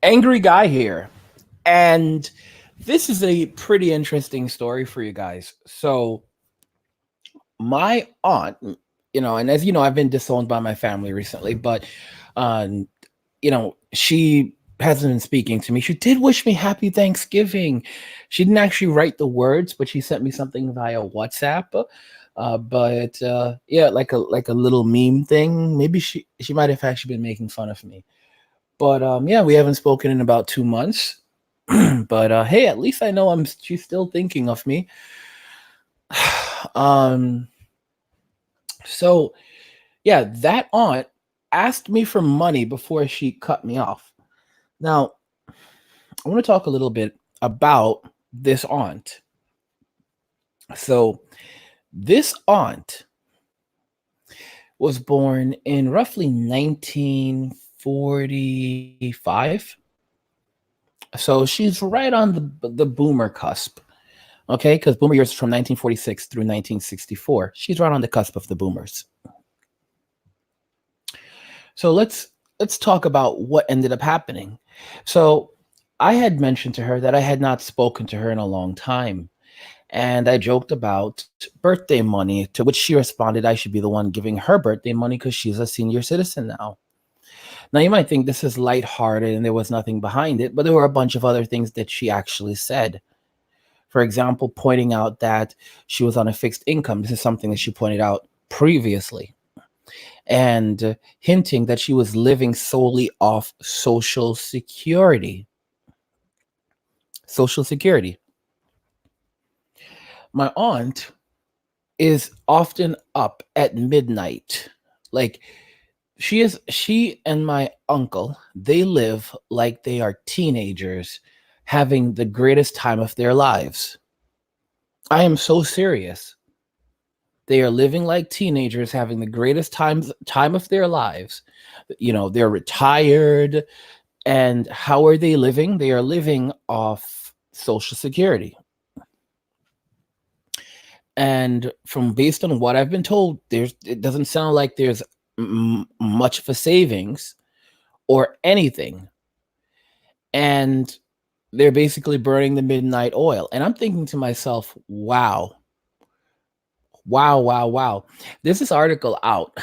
Angry guy here. And this is a pretty interesting story for you guys. So, my aunt, and as you know, I've been disowned by my family recently, but, um, she hasn't been speaking to me. She did wish me happy Thanksgiving. She didn't actually write the words, but she sent me something via WhatsApp. But yeah, like a little meme thing. Maybe she might have actually been making fun of me. But yeah, we haven't spoken in about 2 months. But hey, at least I know she's still thinking of me. um, so yeah, that aunt asked me for money before she cut me off. Now, I want to talk a little bit about this aunt. So, this aunt was born in roughly 1945. So she's right on the boomer cusp. Okay, because boomer years is from 1946 through 1964. She's right on the cusp of the boomers. So let's talk about what ended up happening. So I had mentioned to her that I had not spoken to her in a long time. And I joked about birthday money, to which she responded I should be the one giving her birthday money because she's a senior citizen now. Now, you might think this is lighthearted and there was nothing behind it, but there were a bunch of other things that she actually said. For example, pointing out that she was on a fixed income. This is something that she pointed out previously. And hinting that she was living solely off Social Security. Social Security. My aunt is often up at midnight. Like, she and my uncle, they live like they are teenagers having the greatest time of their lives. I am so serious. They are living like teenagers having the greatest time of their lives. They're retired. And how are they living? They are living off Social Security. And from based on what I've been told, it doesn't sound like there's much of a savings or anything. And they're basically burning the midnight oil. And I'm thinking to myself, wow, wow, wow, wow. There's this article out,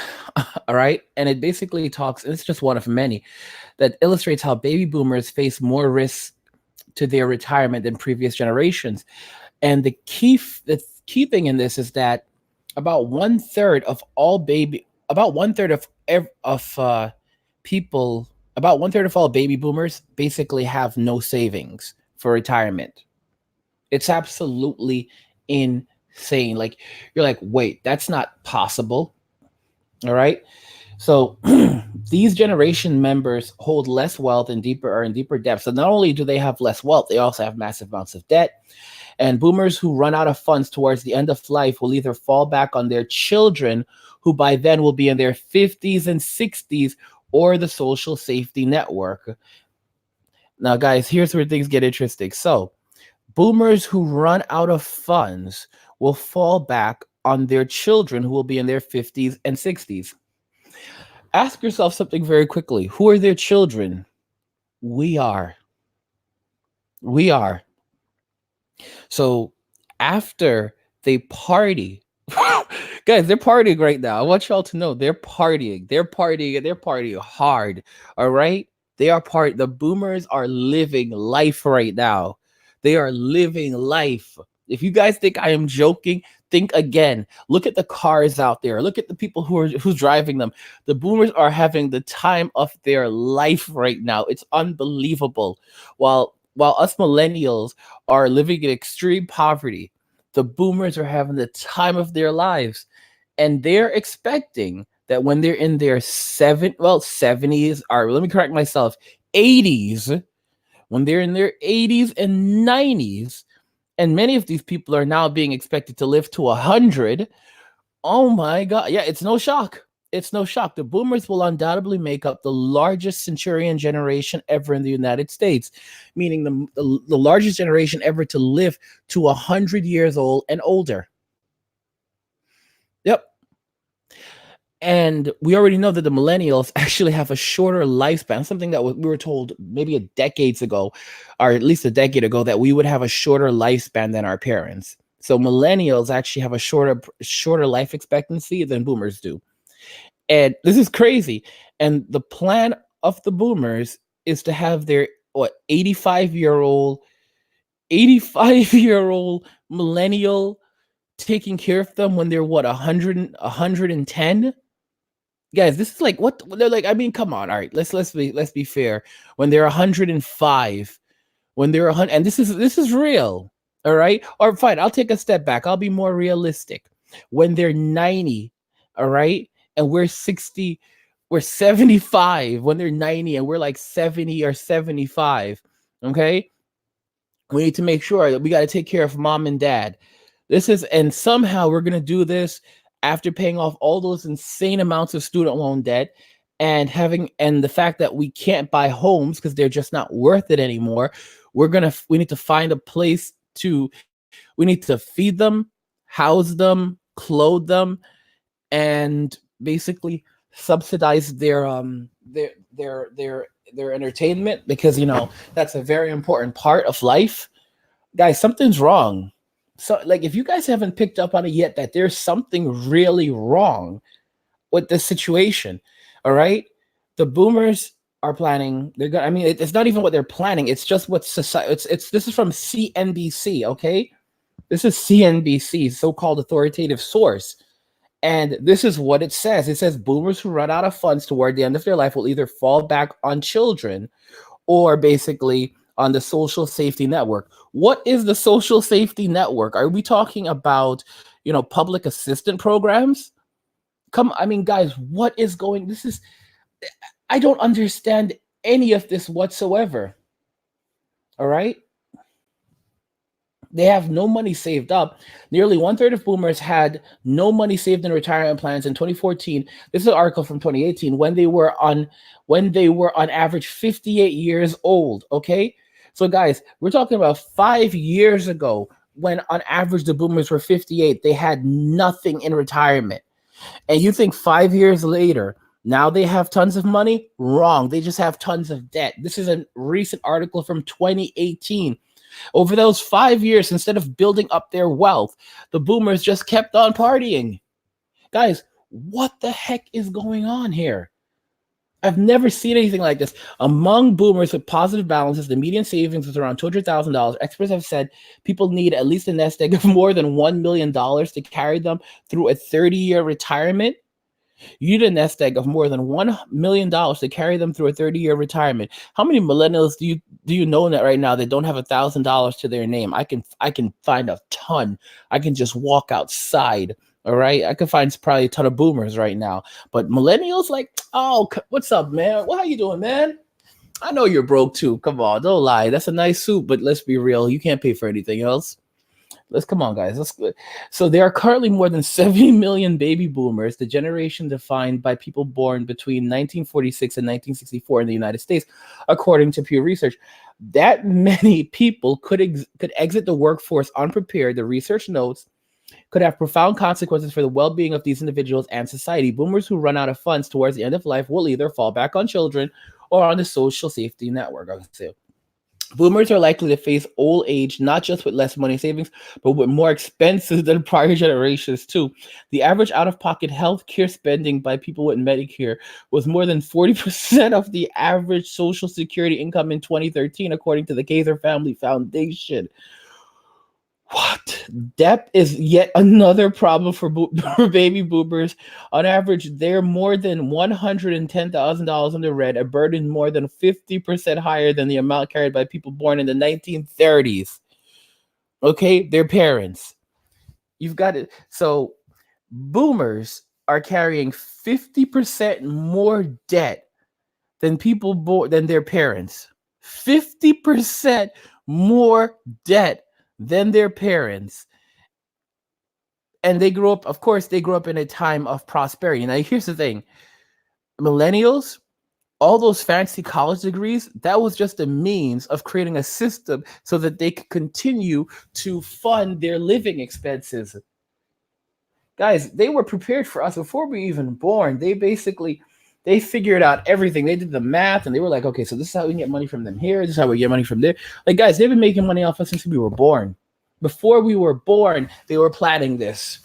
all right? And it basically talks, and it's just one of many, that illustrates how baby boomers face more risks to their retirement than previous generations. And the key thing in this is that about one third of people, about one third of all baby boomers basically have no savings for retirement. It's absolutely insane. Like, you're like, wait, that's not possible. All right. So these generation members hold less wealth and are in deeper depth. So not only do they have less wealth, they also have massive amounts of debt. And boomers who run out of funds towards the end of life will either fall back on their children, who by then will be in their 50s and 60s, or the social safety network. Now, guys, here's where things get interesting. So, boomers who run out of funds will fall back on their children, who will be in their 50s and 60s. Ask yourself something very quickly. Who are their children? We are. We are. So after they party, guys, they're partying right now. I want y'all to know they're partying. They're partying and they're partying hard. All right. The boomers are living life right now. They are living life. If you guys think I am joking, think again. Look at the cars out there. Look at the people who's driving them. The boomers are having the time of their life right now. It's unbelievable. While us millennials are living in extreme poverty, the boomers are having the time of their lives. And they're expecting that when they're in their 70s, or let me correct myself, 80s, when they're in their 80s and 90s, and many of these people are now being expected to live to 100. Oh my God. Yeah, it's no shock. It's no shock. The boomers will undoubtedly make up the largest centurion generation ever in the United States, meaning the largest generation ever to live to 100 years old and older. Yep. And we already know that the millennials actually have a shorter lifespan, something that we were told maybe a decades ago, or at least a decade ago, that we would have a shorter lifespan than our parents. So millennials actually have a shorter life expectancy than boomers do. And this is crazy. And the plan of the boomers is to have their what 85-year-old millennial taking care of them when they're what 110. Guys, this is like what they're like. I mean, come on. All right, let's be fair. When they're 105, when they're 100, and this is real. All right, or fine. I'll take a step back. I'll be more realistic. When they're 90, all right, and we're 60, we're 75. When they're 90 and we're like 70 or 75, okay, we need to make sure that we got to take care of mom and dad. This is, and somehow we're going to do this after paying off all those insane amounts of student loan debt and the fact that we can't buy homes because they're just not worth it anymore. We need to find a place we need to feed them, house them, clothe them, and basically subsidize their entertainment, because that's a very important part of life. Guys, something's wrong. So like, if you guys haven't picked up on it yet, that there's something really wrong with this situation. All right, the boomers are planning. They're gonna. I mean, it's not even what they're planning. It's just what society. It's this is from CNBC. Okay, this is CNBC, so-called authoritative source. And this is what it says. It says boomers who run out of funds toward the end of their life will either fall back on children or basically on the social safety network. What is the social safety network? Are we talking about, public assistant programs? I mean, guys, what is going? I don't understand any of this whatsoever. All right. They have no money saved up. Nearly one third of boomers had no money saved in retirement plans in 2014. This is an article from 2018 when they were on average 58 years old. Okay, so guys, we're talking about 5 years ago when on average the boomers were 58. They had nothing in retirement, and you think 5 years later now they have tons of money? Wrong. They just have tons of debt. This is a recent article from 2018. Over those 5 years, instead of building up their wealth, the boomers just kept on partying. Guys, what the heck is going on here? I've never seen anything like this. Among boomers with positive balances, the median savings is around $200,000. Experts have said people need at least a nest egg of more than $1 million to carry them through a 30-year retirement. You need a nest egg of more than $1 million to carry them through a 30-year retirement. How many millennials do you know that right now that don't have $1,000 to their name? I can find a ton. I can just walk outside. All right, I can find probably a ton of boomers right now, but millennials, like, oh, what's up, man? What, how you doing, man? I know you're broke too. Come on, don't lie. That's a nice suit, but let's be real. You can't pay for anything else. Let's come on, guys. Let's. So there are currently more than 70 million baby boomers, the generation defined by people born between 1946 and 1964 in the United States, according to Pew Research. That many people could exit the workforce unprepared. The research notes could have profound consequences for the well-being of these individuals and society. Boomers who run out of funds towards the end of life will either fall back on children or on the social safety network. Boomers are likely to face old age not just with less money savings, but with more expenses than prior generations too. The average out-of-pocket health care spending by people with Medicare was more than 40% of the average Social Security income in 2013, according to the Kaiser Family Foundation. What? Debt is yet another problem for baby boomers. On average, they're more than $110,000 in the red, a burden more than 50% higher than the amount carried by people born in the 1930s. Okay, their parents. You've got it. So, boomers are carrying 50% more debt than people born than their parents. 50% more debt than their parents. And they grew up, of course, they grew up in a time of prosperity. Now, here's the thing. Millennials, all those fancy college degrees, that was just a means of creating a system so that they could continue to fund their living expenses. Guys, they were prepared for us before we even born. They figured out everything. They did the math and they were like, okay, so this is how we can get money from them here. This is how we get money from there. Like, guys, they've been making money off us since we were born. Before we were born, they were planning this.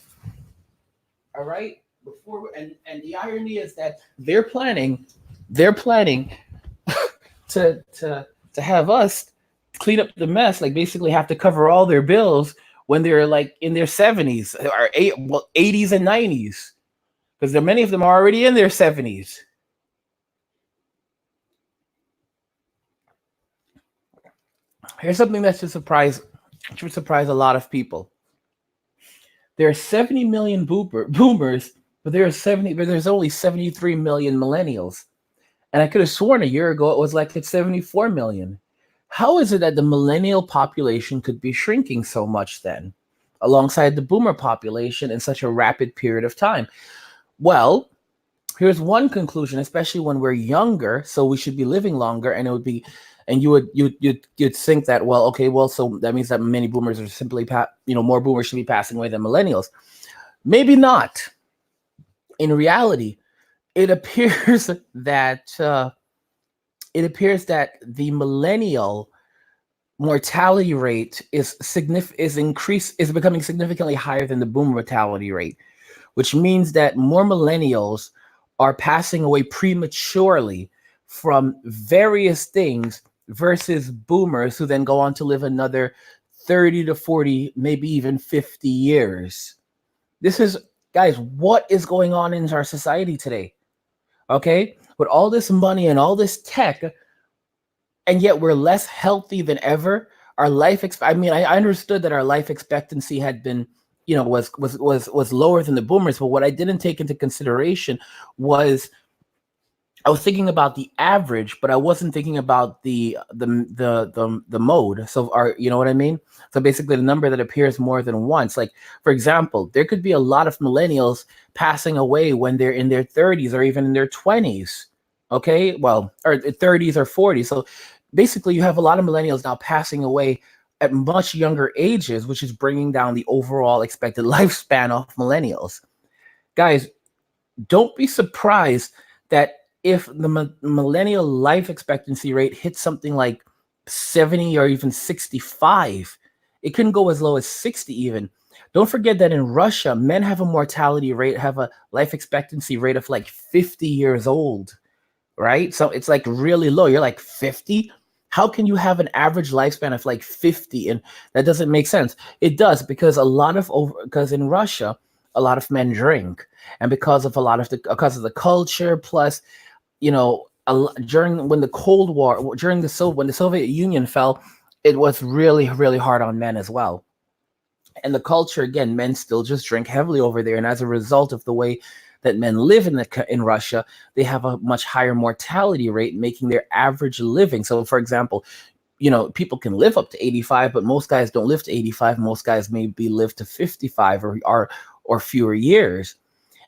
All right. And the irony is that they're planning to have us clean up the mess, like basically have to cover all their bills when they're like in their 70s or 80s and 90s, because many of them are already in their 70s. Here's something that should surprise a lot of people. There are 70 million boomers, but there's only 73 million millennials. And I could have sworn a year ago it was like it's 74 million. How is it that the millennial population could be shrinking so much then, alongside the boomer population in such a rapid period of time? Well, here's one conclusion, especially when we're younger, so we should be living longer, and it would be, and you'd think that, well, okay, well, so that means that many boomers are simply, more boomers should be passing away than millennials. Maybe not. In reality, it appears that the millennial mortality rate is becoming significantly higher than the boomer mortality rate, which means that more millennials are passing away prematurely from various things versus boomers who then go on to live another 30 to 40, maybe even 50 years. This is, guys, what is going on in our society today? Okay? With all this money and all this tech, and yet we're less healthy than ever. I understood that our life expectancy had been, was lower than the boomers, but what I didn't take into consideration was I was thinking about the average, but I wasn't thinking about the mode. So, you know what I mean? So basically, the number that appears more than once. Like, for example, there could be a lot of millennials passing away when they're in their 30s or even in their 20s. Okay, well, or 30s or 40s. So basically, you have a lot of millennials now passing away at much younger ages, which is bringing down the overall expected lifespan of millennials. Guys, don't be surprised that if the millennial life expectancy rate hits something like 70 or even 65, it can go as low as 60 even. Don't forget that in Russia, men have a life expectancy rate of like 50 years old, right? So it's like really low. You're like 50? How can you have an average lifespan of like 50? And that doesn't make sense. It does, because because in Russia, a lot of men drink, and because of the culture, plus, during when the Cold War, when the Soviet Union fell, it was really, really hard on men as well. And the culture, again, men still just drink heavily over there, and as a result of the way that men live in Russia, they have a much higher mortality rate, making their average living. So, for example, people can live up to 85, but most guys don't live to 85. Most guys maybe live to 55 or fewer years.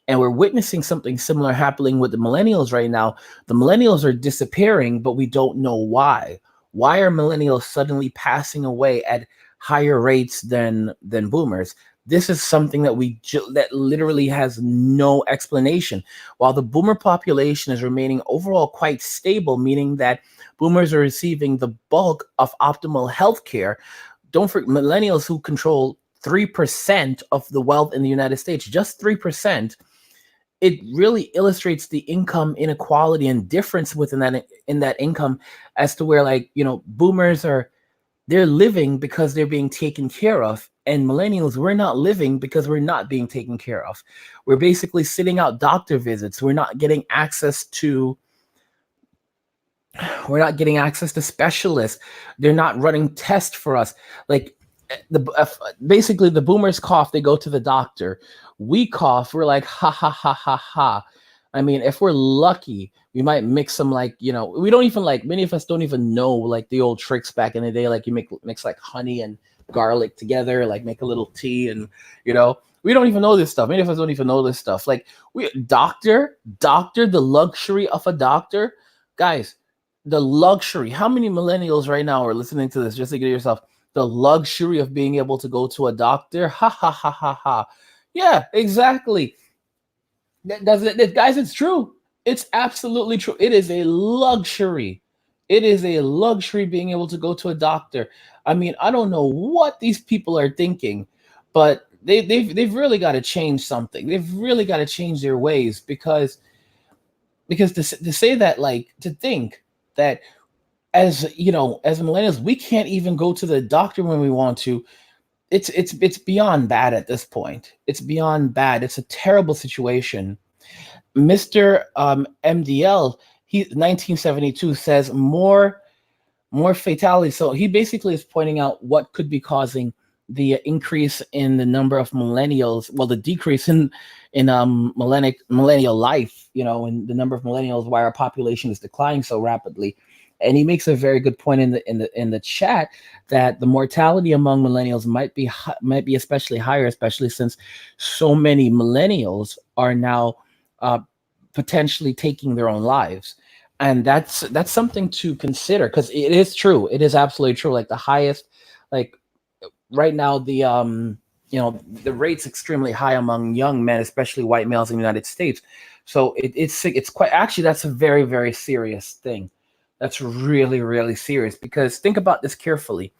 And we're witnessing something similar happening with the millennials right now. The millennials are disappearing, but we don't know why. Why are millennials suddenly passing away at higher rates than boomers? This is something that literally has no explanation. While the boomer population is remaining overall quite stable, meaning that boomers are receiving the bulk of optimal health care, don't forget millennials, who control 3% of the wealth in the United States, just 3%. It really illustrates the income inequality and difference within that income, as to where, like, boomers they're living because they're being taken care of, and millennials, we're not living because we're not being taken care of. We're basically sitting out doctor visits. We're not getting access to specialists. They're not running tests for us. Like, basically, the boomers cough, they go to the doctor. We cough, we're like, ha ha ha ha ha. I mean, if we're lucky, we might mix some, like, we don't even, like, many of us don't even know, like, the old tricks back in the day, like you mix like honey and garlic together, like make a little tea, and we don't even know this stuff. Many of us don't even know this stuff. Like, doctor, the luxury of a doctor, guys, the luxury. How many millennials right now are listening to this? Just to get yourself the luxury of being able to go to a doctor. Ha ha ha ha ha. Yeah, exactly. That doesn't it, guys, it's true. It's absolutely true. It is a luxury. It is a luxury being able to go to a doctor. I mean, I don't know what these people are thinking, but they've really got to change something. They've really got to change their ways because to say that, like, to think that, as you know, as millennials, we can't even go to the doctor when we want to. It's beyond bad at this point. It's beyond bad. It's a terrible situation. Mr. MDL, he 1972 says more fatalities. So he basically is pointing out what could be causing the increase in the number of millennials, well, the decrease in millennial life, you know, and the number of millennials, why our population is declining so rapidly. And he makes a very good point in the chat that the mortality among millennials might be especially higher, especially since so many millennials are now uh, potentially taking their own lives. And that's something to consider, because it is true. It is absolutely true. Like the highest, like right now, the rate's extremely high among young men, especially white males in the United States. So it's quite, actually, that's a very, very serious thing. That's really, really serious, because think about this carefully.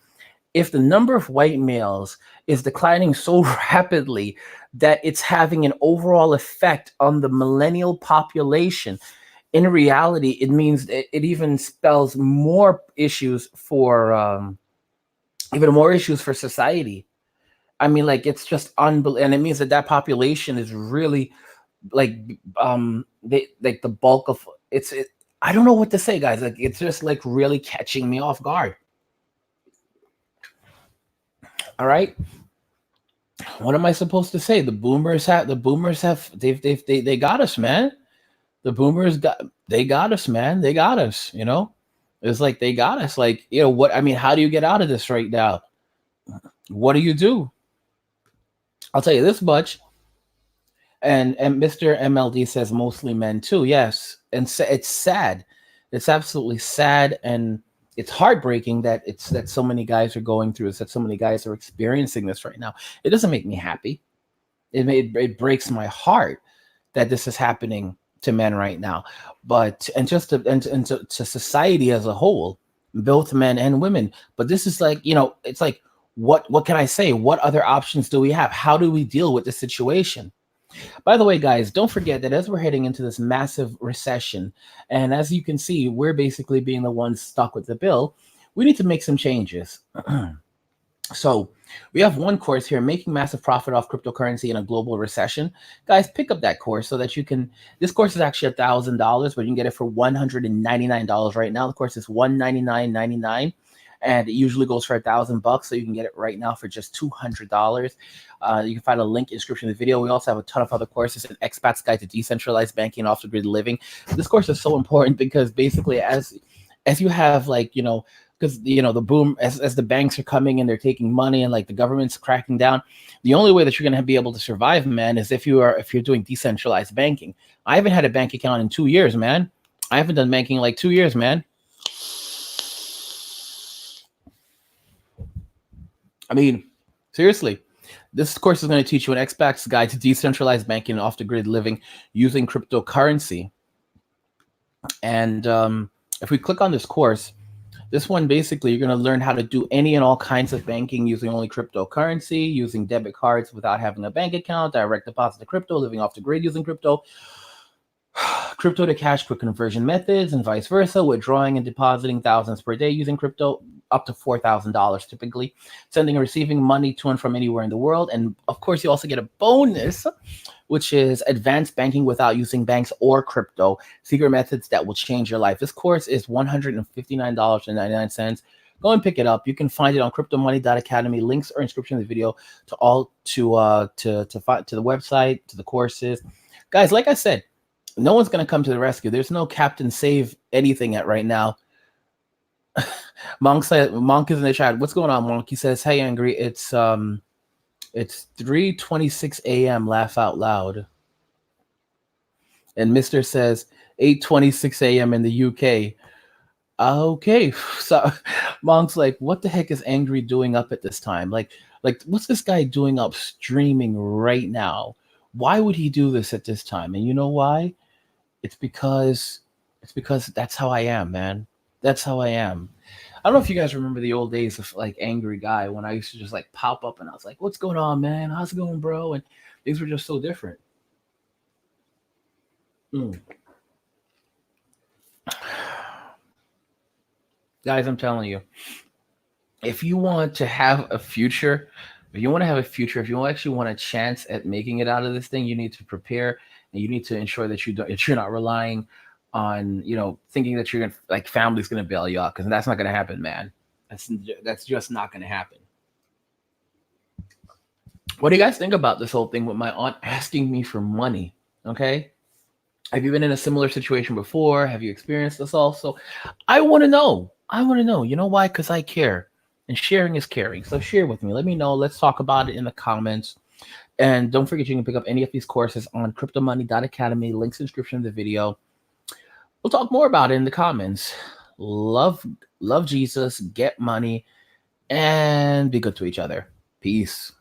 If the number of white males is declining so rapidly that it's having an overall effect on the millennial population, in reality, it means it even spells more issues for even more issues for society. I mean, like, it's just unbelievable, and it means that that population is really, like, they, like, the bulk of it. I don't know what to say, guys. Like, it's just like really catching me off guard. All right, what am I supposed to say? The boomers have they got us, man. The boomers got us, man. They got us. You know, it's like they got us. Like, what I mean. How do you get out of this right now? What do you do? I'll tell you this much. And Mr. MLD says mostly men too. Yes, and it's sad. It's absolutely sad, and it's heartbreaking that so many guys are going through this. That so many guys are experiencing this right now. It doesn't make me happy. It breaks my heart that this is happening to men right now. But and just to society as a whole, both men and women. But this is like, it's like, what can I say? What other options do we have? How do we deal with the situation? By the way, guys, don't forget that as we're heading into this massive recession, and as you can see, we're basically being the ones stuck with the bill, we need to make some changes. So we have one course here, making massive profit off cryptocurrency in a global recession. Guys, pick up that course so that you can. This course is actually $1,000, but you can get it for $199 right now. The course is $199.99, and it usually goes for $1,000. So you can get it right now for just $200. You can find a link in the description of the video. We also have a ton of other courses: an expat's guide to decentralized banking and off the grid living. This course is so important because basically, as you have, like, because the boom, as the banks are coming and they're taking money, and like the government's cracking down, the only way that you're going to be able to survive, man, is if you're doing decentralized banking. I haven't had a bank account in 2 years, man. I haven't done banking in like 2 years, man. I mean, seriously, this course is going to teach you an expat's guide to decentralized banking and off the grid living using cryptocurrency. And if we click on this course, this one, basically, you're going to learn how to do any and all kinds of banking using only cryptocurrency, using debit cards without having a bank account, direct deposit to crypto, living off the grid using crypto, crypto to cash quick conversion methods, and vice versa, withdrawing and depositing thousands per day using crypto, up to $4,000 typically, sending and receiving money to and from anywhere in the world. And of course, you also get a bonus, which is advanced banking without using banks or crypto, secret methods that will change your life. This course is $159.99. Go and pick it up. You can find it on cryptomoney.academy. Links are in the description of the video to the website, to the courses. Guys, like I said, no one's going to come to the rescue. There's no Captain Save anything at right now. Monk is in the chat. What's going on, Monk? He says, "Hey, Angry, it's 3:26 a.m. Laugh out loud." And Mister says 8:26 a.m. in the UK. Okay, so Monk's like, "What the heck is Angry doing up at this time?" Like, Like, what's this guy doing up streaming right now? Why would he do this at this time? And you know why? It's because that's how I am, man. That's how I am. I don't know if you guys remember the old days of like Angry Guy when I used to just like pop up and I was like, "What's going on, man? How's it going, bro?" And things were just so different. Mm. Guys, I'm telling you, if you want to have a future, if you actually want a chance at making it out of this thing, you need to prepare and you need to ensure that you're not relying on, thinking that you're gonna like family's gonna bail you out, because that's not gonna happen, man. That's just not gonna happen. What do you guys think about this whole thing with my aunt asking me for money? Okay. Have you been in a similar situation before? Have you experienced this also? I want to know. I want to know. You know why? Because I care. And sharing is caring. So share with me. Let me know. Let's talk about it in the comments. And don't forget, you can pick up any of these courses on cryptomoney.academy. Links in the description of the video. We'll talk more about it in the comments. Love Jesus, get money, and be good to each other. Peace.